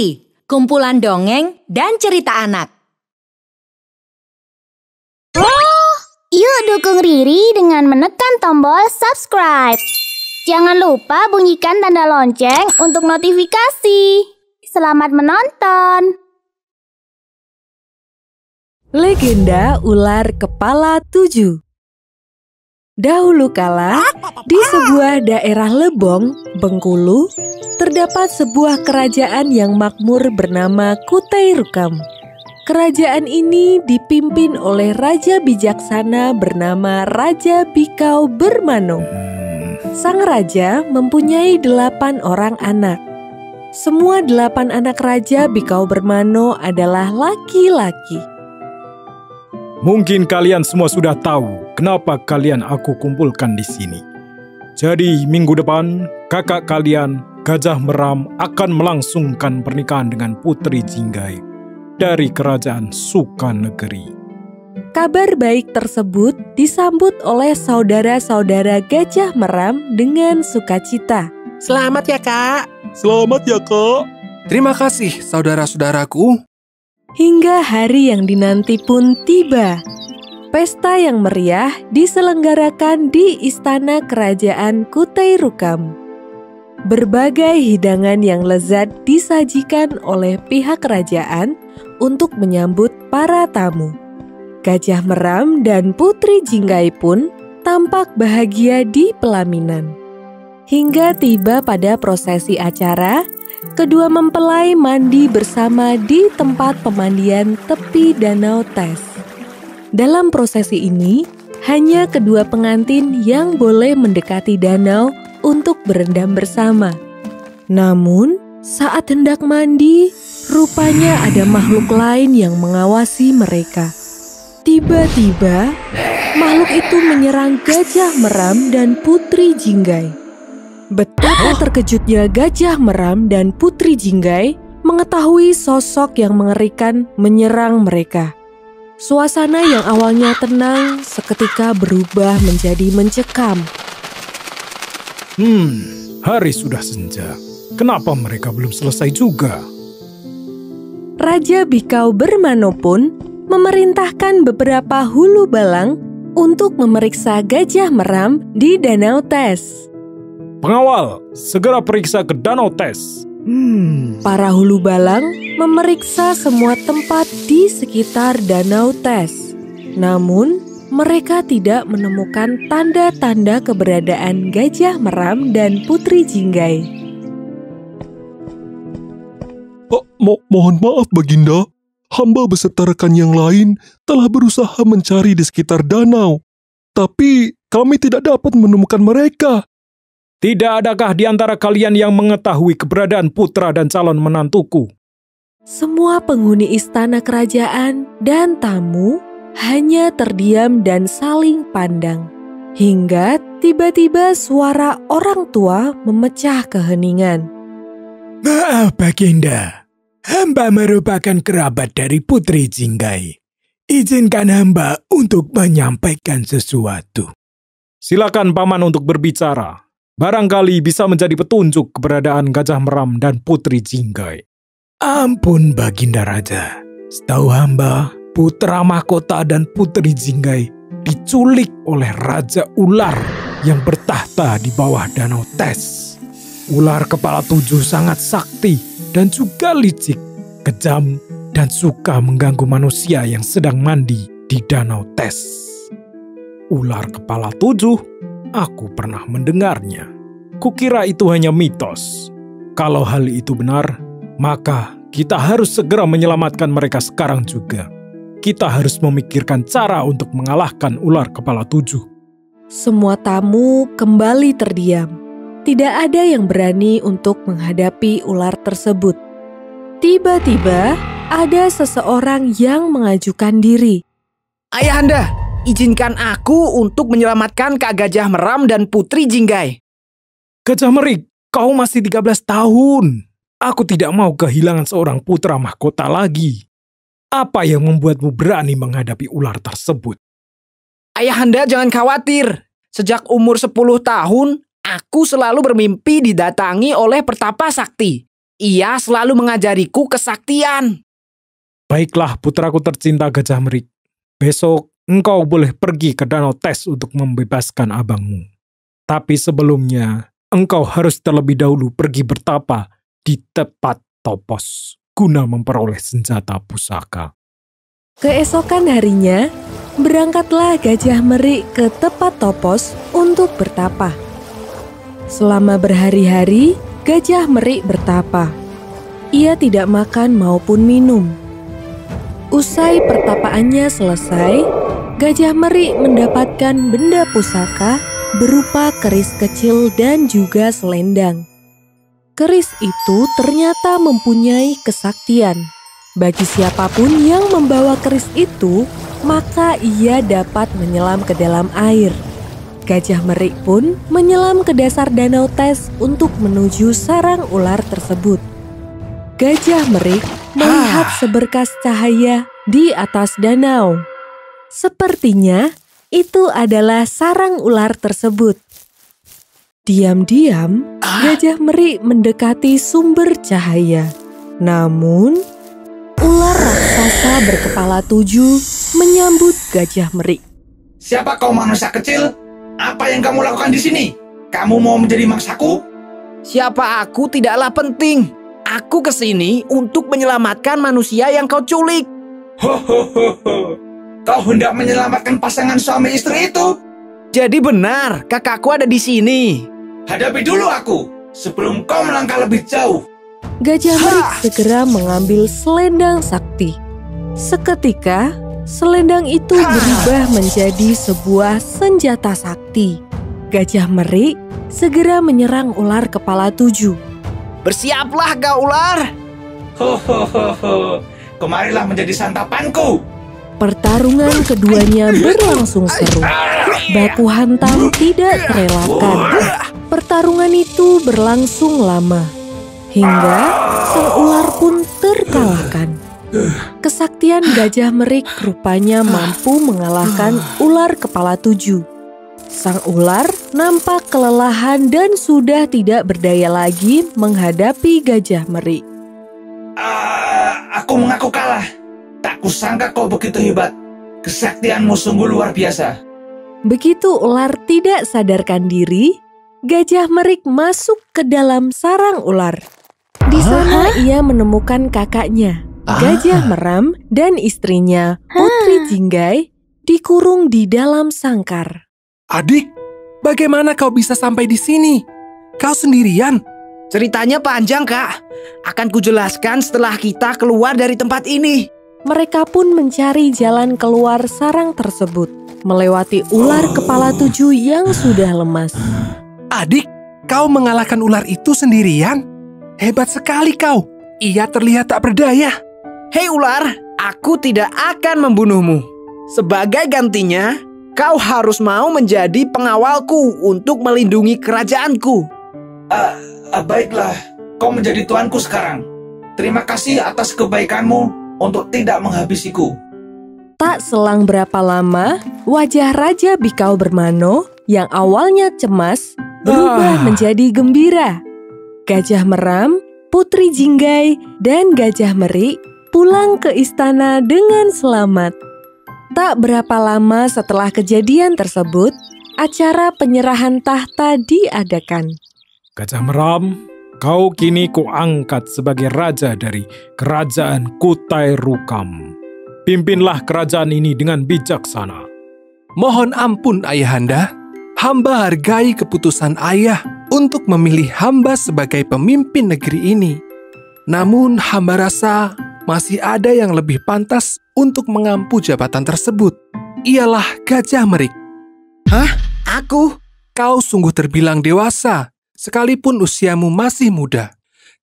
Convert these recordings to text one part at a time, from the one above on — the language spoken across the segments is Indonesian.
Riri, kumpulan dongeng dan cerita anak. Yuk dukung Riri dengan menekan tombol subscribe. Jangan lupa bunyikan tanda lonceng untuk notifikasi. Selamat menonton. Legenda ular kepala 7. Dahulu kala, di sebuah daerah Lebong, Bengkulu, terdapat sebuah kerajaan yang makmur bernama Kutai Rukam. Kerajaan ini dipimpin oleh raja bijaksana bernama Raja Bikau Bermano. Sang raja mempunyai 8 orang anak. Semua 8 anak Raja Bikau Bermano adalah laki-laki. Mungkin kalian semua sudah tahu kenapa kalian aku kumpulkan di sini. Jadi minggu depan kakak kalian Gajah Meram akan melangsungkan pernikahan dengan Putri Jinggai dari kerajaan Sukanegeri. Kabar baik tersebut disambut oleh saudara-saudara Gajah Meram dengan sukacita. Selamat ya kak. Selamat ya kak. Terima kasih saudara-saudaraku. Hingga hari yang dinanti pun tiba. Pesta yang meriah diselenggarakan di istana kerajaan Kutai Rukam. Berbagai hidangan yang lezat disajikan oleh pihak kerajaan untuk menyambut para tamu. Gajah Meram dan Putri Jinggai pun tampak bahagia di pelaminan. Hingga tiba pada prosesi acara, kedua mempelai mandi bersama di tempat pemandian tepi Danau Tes. Dalam prosesi ini, hanya kedua pengantin yang boleh mendekati danau untuk berendam bersama. Namun, saat hendak mandi, rupanya ada makhluk lain yang mengawasi mereka. Tiba-tiba, makhluk itu menyerang Gajah Meram dan Putri Jinggai. Betapa terkejutnya Gajah Meram dan Putri Jinggai mengetahui sosok yang mengerikan menyerang mereka. Suasana yang awalnya tenang seketika berubah menjadi mencekam. Hari sudah senja. Kenapa mereka belum selesai juga? Raja Bikau Bermano pun memerintahkan beberapa hulu balang untuk memeriksa Gajah Meram di Danau Tes. Pengawal, segera periksa ke Danau Tes. Para hulu balang memeriksa semua tempat di sekitar Danau Tes. Namun, mereka tidak menemukan tanda-tanda keberadaan Gajah Meram dan Putri Jinggai. Mohon maaf Baginda, hamba beserta rekan yang lain telah berusaha mencari di sekitar danau. Tapi kami tidak dapat menemukan mereka. Tidak adakah di antara kalian yang mengetahui keberadaan putra dan calon menantuku? Semua penghuni istana kerajaan dan tamu hanya terdiam dan saling pandang. Hingga tiba-tiba suara orang tua memecah keheningan. Maaf Baginda, hamba merupakan kerabat dari Putri Jinggai. Izinkan hamba untuk menyampaikan sesuatu. Silakan paman untuk berbicara. Barangkali bisa menjadi petunjuk keberadaan Gajah Meram dan Putri Jinggai. Ampun Baginda Raja, setahu hamba, putra mahkota dan Putri Jinggai diculik oleh Raja Ular yang bertahta di bawah Danau Tes. Ular kepala 7 sangat sakti dan juga licik, kejam, dan suka mengganggu manusia yang sedang mandi di Danau Tes. Ular kepala 7? Aku pernah mendengarnya. Kukira itu hanya mitos. Kalau hal itu benar, maka kita harus segera menyelamatkan mereka sekarang juga. Kita harus memikirkan cara untuk mengalahkan ular kepala 7. Semua tamu kembali terdiam. Tidak ada yang berani untuk menghadapi ular tersebut. Tiba-tiba ada seseorang yang mengajukan diri. Ayahanda, izinkan aku untuk menyelamatkan Kak Gajah Meram dan Putri Jinggai. Gajah Merik, kau masih 13 tahun. Aku tidak mau kehilangan seorang putra mahkota lagi. Apa yang membuatmu berani menghadapi ular tersebut? Ayahanda jangan khawatir. Sejak umur 10 tahun, aku selalu bermimpi didatangi oleh pertapa sakti. Ia selalu mengajariku kesaktian. Baiklah putraku tercinta Gajah Merik. Besok engkau boleh pergi ke Danau Tes untuk membebaskan abangmu. Tapi sebelumnya, engkau harus terlebih dahulu pergi bertapa di Tepat Topos guna memperoleh senjata pusaka. Keesokan harinya, berangkatlah Gajah Merik ke Tepat Topos untuk bertapa. Selama berhari-hari, Gajah Merik bertapa. Ia tidak makan maupun minum. Usai pertapaannya selesai, Gajah Merik mendapatkan benda pusaka berupa keris kecil dan juga selendang. Keris itu ternyata mempunyai kesaktian. Bagi siapapun yang membawa keris itu, maka ia dapat menyelam ke dalam air. Gajah Merik pun menyelam ke dasar Danau Tes untuk menuju sarang ular tersebut. Gajah Merik melihat seberkas cahaya di atas danau. Sepertinya itu adalah sarang ular tersebut. Diam-diam, Gajah Merik mendekati sumber cahaya. Namun, ular raksasa berkepala 7 menyambut Gajah Merik. Siapa kau manusia kecil? Apa yang kamu lakukan di sini? Kamu mau menjadi mangsaku? Siapa aku tidaklah penting. Aku kesini untuk menyelamatkan manusia yang kau culik. Kau hendak menyelamatkan pasangan suami istri itu? Jadi benar, kakakku ada di sini. Hadapi dulu aku, sebelum kau melangkah lebih jauh. Gajah Merik segera mengambil selendang sakti. Seketika, selendang itu berubah menjadi sebuah senjata sakti. Gajah Merik segera menyerang ular kepala 7. Bersiaplah kau ular. Kemarilah menjadi santapanku. Pertarungan keduanya berlangsung seru. Baku hantam tidak terelakkan. Pertarungan itu berlangsung lama. Hingga sang ular pun terkalahkan. Kesaktian Gajah Merik rupanya mampu mengalahkan ular kepala 7. Sang ular nampak kelelahan dan sudah tidak berdaya lagi menghadapi Gajah Merik. Aku mengaku kalah. Tak kusangka kau begitu hebat. Kesaktianmu sungguh luar biasa. Begitu ular tidak sadarkan diri, Gajah Merik masuk ke dalam sarang ular. Di sana ia menemukan kakaknya, Gajah Meram, dan istrinya, Putri Jinggai, dikurung di dalam sangkar. Adik, bagaimana kau bisa sampai di sini? Kau sendirian? Ceritanya panjang, Kak. Akan kujelaskan setelah kita keluar dari tempat ini. Mereka pun mencari jalan keluar sarang tersebut, melewati ular kepala 7 yang sudah lemas. Adik, kau mengalahkan ular itu sendirian? Hebat sekali kau. Ia terlihat tak berdaya. Hei ular, aku tidak akan membunuhmu. Sebagai gantinya, kau harus mau menjadi pengawalku untuk melindungi kerajaanku. Baiklah, kau menjadi tuanku sekarang. Terima kasih atas kebaikanmu untuk tidak menghabisiku. Tak selang berapa lama, wajah Raja Bikau Bermano yang awalnya cemas berubah menjadi gembira. Gajah Meram, Putri Jinggai, dan Gajah Merik pulang ke istana dengan selamat. Tak berapa lama setelah kejadian tersebut, acara penyerahan tahta diadakan. Gajah Meram, kau kini kuangkat sebagai raja dari kerajaan Kutai Rukam. Pimpinlah kerajaan ini dengan bijaksana. Mohon ampun Ayahanda, hamba hargai keputusan ayah untuk memilih hamba sebagai pemimpin negeri ini. Namun hamba rasa masih ada yang lebih pantas untuk mengampu jabatan tersebut. Ialah Gajah Merik. Hah? Aku? Kau sungguh terbilang dewasa, sekalipun usiamu masih muda.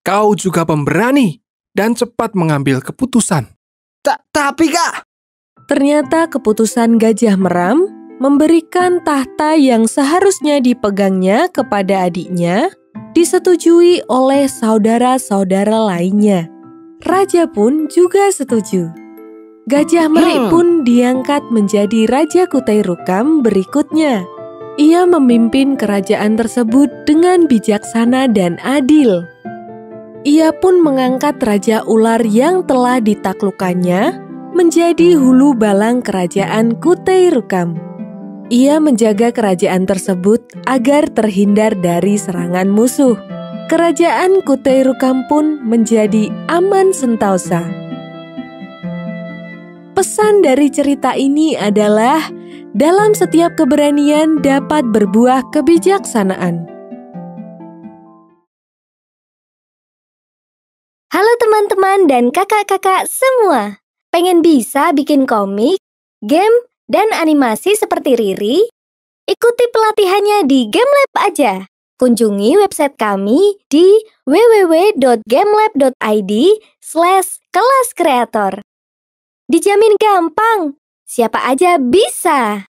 Kau juga pemberani dan cepat mengambil keputusan. Tapi Kak, ternyata keputusan Gajah Meram memberikan tahta yang seharusnya dipegangnya kepada adiknya disetujui oleh saudara-saudara lainnya. Raja pun juga setuju. Gajah Merik pun diangkat menjadi Raja Kutai Rukam berikutnya. Ia memimpin kerajaan tersebut dengan bijaksana dan adil. Ia pun mengangkat Raja Ular yang telah ditaklukkannya menjadi hulu balang kerajaan Kutai Rukam. Ia menjaga kerajaan tersebut agar terhindar dari serangan musuh. Kerajaan Kutai Rukam pun menjadi aman sentosa. Pesan dari cerita ini adalah dalam setiap keberanian dapat berbuah kebijaksanaan. Halo teman-teman dan kakak-kakak semua. Pengen bisa bikin komik, game, dan animasi seperti Riri? Ikuti pelatihannya di GameLab aja. Kunjungi website kami di www.gamelab.id/kelas kreator. Dijamin gampang, siapa aja bisa.